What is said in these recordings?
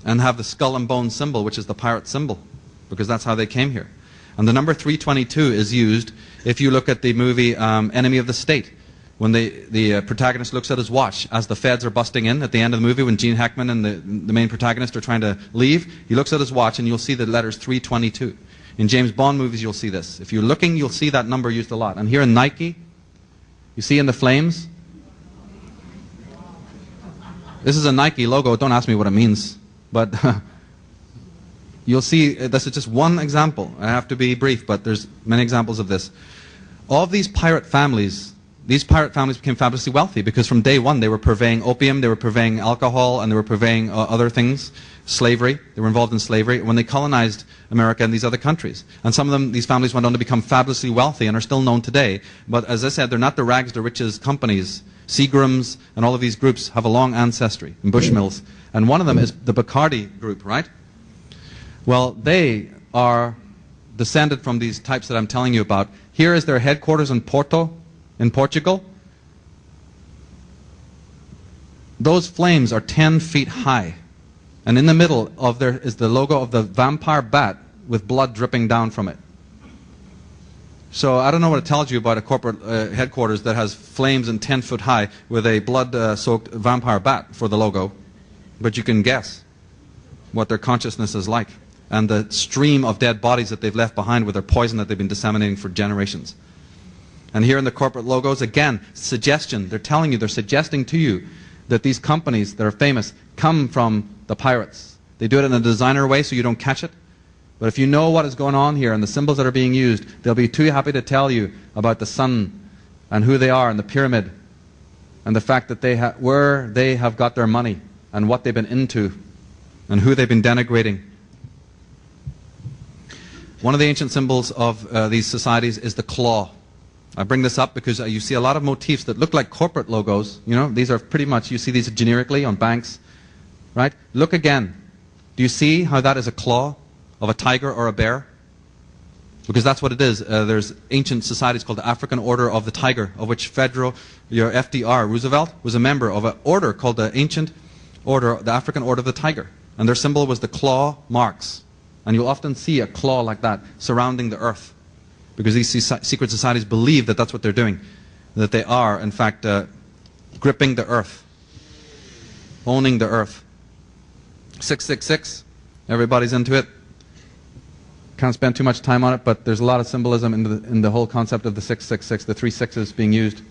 and have the skull and bone symbol, which is the pirate symbol, because that's how they came here. And the number 322 is used if you look at the movie Enemy of the State, when the protagonist looks at his watch as the feds are busting in at the end of the movie, when Gene Hackman and the main protagonist are trying to leave, he looks at his watch and you'll see the letters 322. In James Bond movies you'll see this. If you're looking, you'll see that number used a lot. And here in Nike, you see in the flames, this is a Nike logo. Don't ask me what it means, but you'll see this is just one example. I have to be brief, but there's many examples of this. All of these pirate families became fabulously wealthy because from day one they were purveying opium, they were purveying alcohol, and they were purveying other things, slavery. They were involved in slavery when they colonized America and these other countries. And some of them, these families went on to become fabulously wealthy and are still known today. But as I said, they're not the rags to riches companies. Seagrams and all of these groups have a long ancestry in Bushmills. And one of them is the Bacardi group, right? Well, they are descended from these types that I'm telling you about. Here is their headquarters in Porto, in Portugal. Those flames are 10 feet high. And in the middle of there is the logo of the vampire bat with blood dripping down from it. So I don't know what it tells you about a corporate headquarters that has flames and 10 foot high with a blood-soaked vampire bat for the logo. But you can guess what their consciousness is like. And the stream of dead bodies that they've left behind with their poison that they've been disseminating for generations. And here in the corporate logos, again, suggestion. They're telling you, they're suggesting to you that these companies that are famous come from the pirates. They do it in a designer way so you don't catch it. But if you know what is going on here and the symbols that are being used, they'll be too happy to tell you about the sun and who they are and the pyramid and the fact that where they have got their money and what they've been into and who they've been denigrating. One of the ancient symbols of these societies is the claw. I bring this up because you see a lot of motifs that look like corporate logos. You know, these are pretty much, you see these generically on banks, right? Look again. Do you see how that is a claw of a tiger or a bear? Because that's what it is. There's ancient societies called the African Order of the Tiger, of which your FDR, Roosevelt, was a member of an order called the Ancient Order, the African Order of the Tiger. And their symbol was the claw marks. And you'll often see a claw like that surrounding the earth. Because these secret societies believe that that's what they're doing. That they are, in fact, gripping the earth. Owning the earth. 666. Everybody's into it. Can't spend too much time on it, but there's a lot of symbolism in the whole concept of the 666, the 3 sixes being used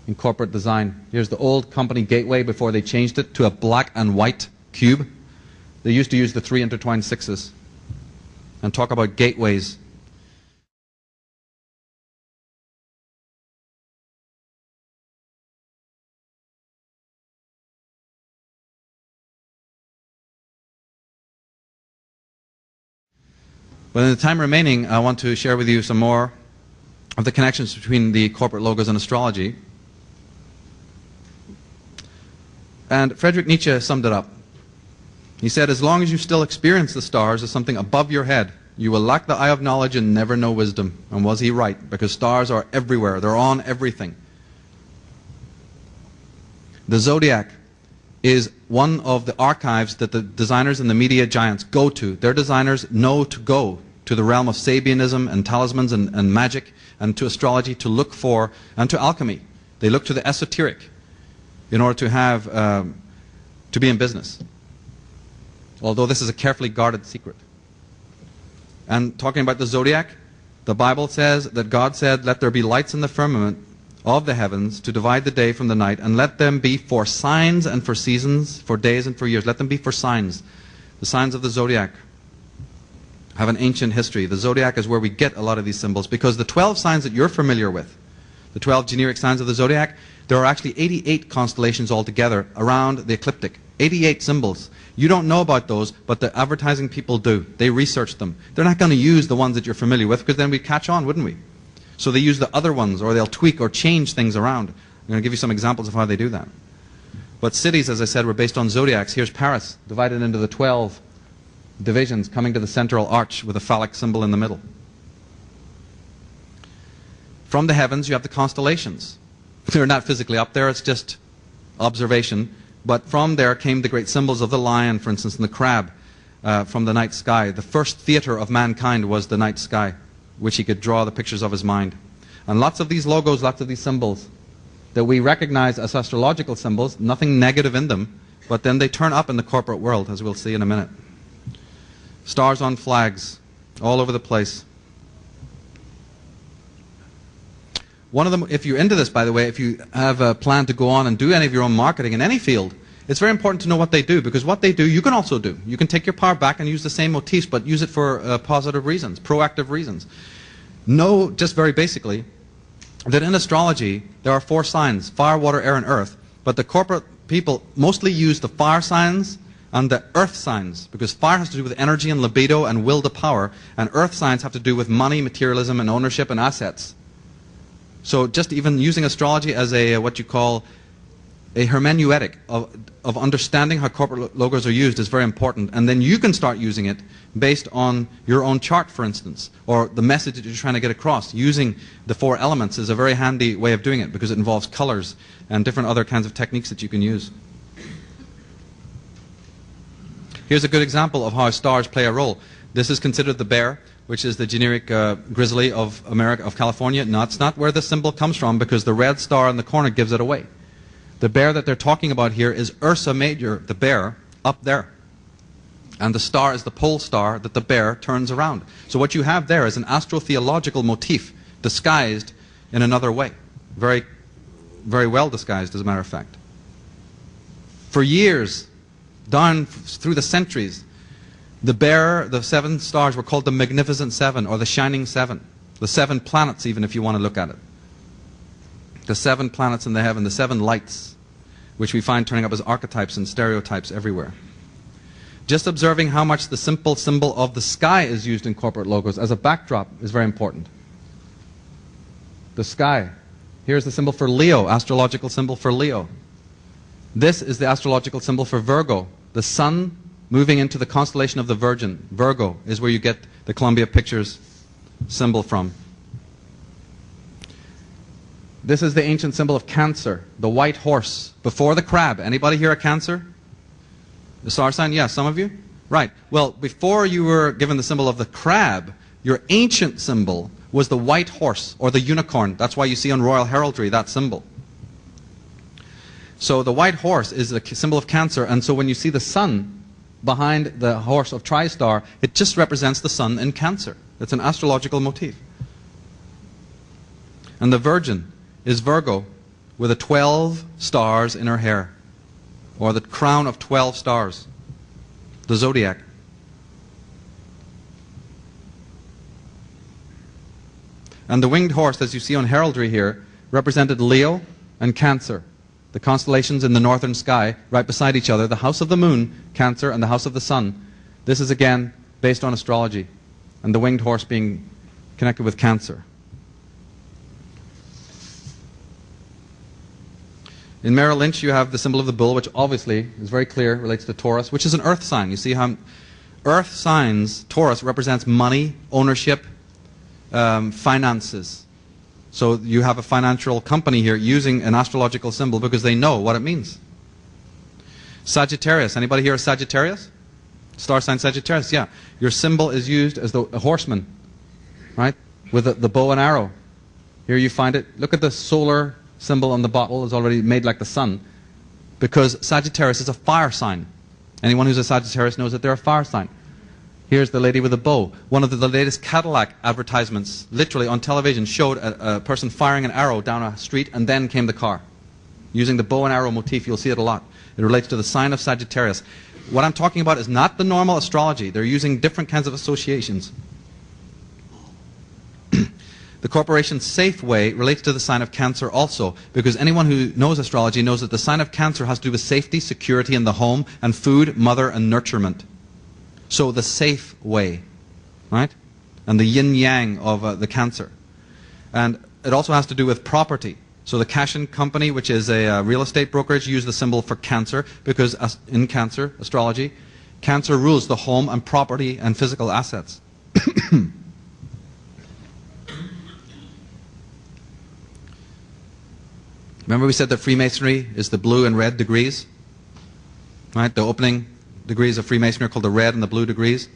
in corporate design. Here's the old company gateway before they changed it to a black and white cube. They used to use the 3 intertwined 6s and talk about gateways. But in the time remaining, I want to share with you some more of the connections between the corporate logos and astrology. And Friedrich Nietzsche summed it up. He said, as long as you still experience the stars as something above your head, you will lack the eye of knowledge and never know wisdom. And was he right? Because stars are everywhere. They're on everything. The zodiac is one of the archives that the designers and the media giants go to. Their designers know to go to the realm of Sabianism and talismans and magic and to astrology to look for, and to alchemy. They look to the esoteric in order to have, to be in business. Although this is a carefully guarded secret. And talking about the zodiac, the Bible says that God said, let there be lights in the firmament of the heavens to divide the day from the night, and let them be for signs and for seasons, for days and for years. Let them be for signs. The signs of the zodiac have an ancient history. The zodiac is where we get a lot of these symbols, because the 12 signs that you're familiar with, the 12 generic signs of the zodiac, there are actually 88 constellations altogether around the ecliptic. 88 symbols. You don't know about those, but the advertising people do. They research them. They're not going to use the ones that you're familiar with, because then we'd catch on, wouldn't we? So they use the other ones, or they'll tweak or change things around. I'm going to give you some examples of how they do that. But cities, as I said, were based on zodiacs. Here's Paris, divided into the 12 divisions, coming to the central arch with a phallic symbol in the middle. From the heavens, you have the constellations. They're not physically up there, it's just observation. But from there came the great symbols of the lion, for instance, and the crab. from the night sky. The first theater of mankind was the night sky, which he could draw the pictures of his mind. And lots of these logos, lots of these symbols that we recognize as astrological symbols, nothing negative in them, but then they turn up in the corporate world, as we'll see in a minute. Stars on flags, all over the place. One of them, if you're into this, by the way, if you have a plan to go on and do any of your own marketing in any field, it's very important to know what they do, because what they do, you can also do. You can take your power back and use the same motifs, but use it for positive reasons, proactive reasons. Know, just very basically, that in astrology, there are 4 signs: fire, water, air, and earth. But the corporate people mostly use the fire signs and the earth signs, because fire has to do with energy and libido and will to power, and earth signs have to do with money, materialism, and ownership and assets. So just even using astrology as a what you call a hermeneutic of understanding how corporate logos are used is very important. And then you can start using it based on your own chart, for instance, or the message that you're trying to get across. Using the 4 elements is a very handy way of doing it, because it involves colors and different other kinds of techniques that you can use. Here's a good example of how stars play a role. This is considered the bear, which is the generic grizzly of America, of California. No, it's not where the symbol comes from, because the red star in the corner gives it away. The bear that they're talking about here is Ursa Major, the bear, up there. And the star is the pole star that the bear turns around. So what you have there is an astrotheological motif disguised in another way. Very, very well disguised, as a matter of fact. For years, down through the centuries, the bear, the 7 stars were called the Magnificent 7, or the Shining 7. The 7 planets, even, if you want to look at it. The 7 planets in the heaven, the 7 lights, which we find turning up as archetypes and stereotypes everywhere. Just observing how much the simple symbol of the sky is used in corporate logos as a backdrop is very important. The sky. Here's the symbol for Leo, astrological symbol for Leo. This is the astrological symbol for Virgo. The sun moving into the constellation of the Virgin. Virgo is where you get the Columbia Pictures symbol from. This is the ancient symbol of Cancer, the white horse, before the crab. Anybody here a Cancer? The star sign? Yes, some of you? Right. Well, before you were given the symbol of the crab, your ancient symbol was the white horse, or the unicorn. That's why you see on royal heraldry that symbol. So the white horse is the symbol of Cancer, and so when you see the sun behind the horse of Tristar, it just represents the sun in Cancer. It's an astrological motif. And the Virgin is Virgo, with the 12 stars in her hair, or the crown of 12 stars, the zodiac. And the winged horse, as you see on heraldry here, represented Leo and Cancer, the constellations in the northern sky, right beside each other, the house of the moon, Cancer, and the house of the sun. This is again based on astrology, and the winged horse being connected with Cancer. In Merrill Lynch, you have the symbol of the bull, which obviously is very clear, relates to Taurus, which is an earth sign. You see how earth signs, Taurus, represents money, ownership, finances. So you have a financial company here using an astrological symbol because they know what it means. Sagittarius. Anybody here a Sagittarius? Star sign Sagittarius, yeah. Your symbol is used as a horseman, right? With the bow and arrow. Here you find it. Look at the solar symbol on the bottle is already made like the sun, because Sagittarius is a fire sign. Anyone who's a Sagittarius knows that they're a fire sign. Here's the lady with a bow. One of the latest Cadillac advertisements, literally on television, showed a person firing an arrow down a street, and then came the car. Using the bow and arrow motif, you'll see it a lot. It relates to the sign of Sagittarius. What I'm talking about is not the normal astrology. They're using different kinds of associations. The corporation Safeway relates to the sign of Cancer also, because anyone who knows astrology knows that the sign of Cancer has to do with safety, security in the home, and food, mother, and nurturement. So the safe way, right? And the yin-yang of the Cancer. And it also has to do with property. So the Cashin Company, which is a real estate brokerage, use the symbol for Cancer, because in Cancer, astrology, Cancer rules the home and property and physical assets. Remember we said that Freemasonry is the blue and red degrees? Right? The opening degrees of Freemasonry are called the red and the blue degrees.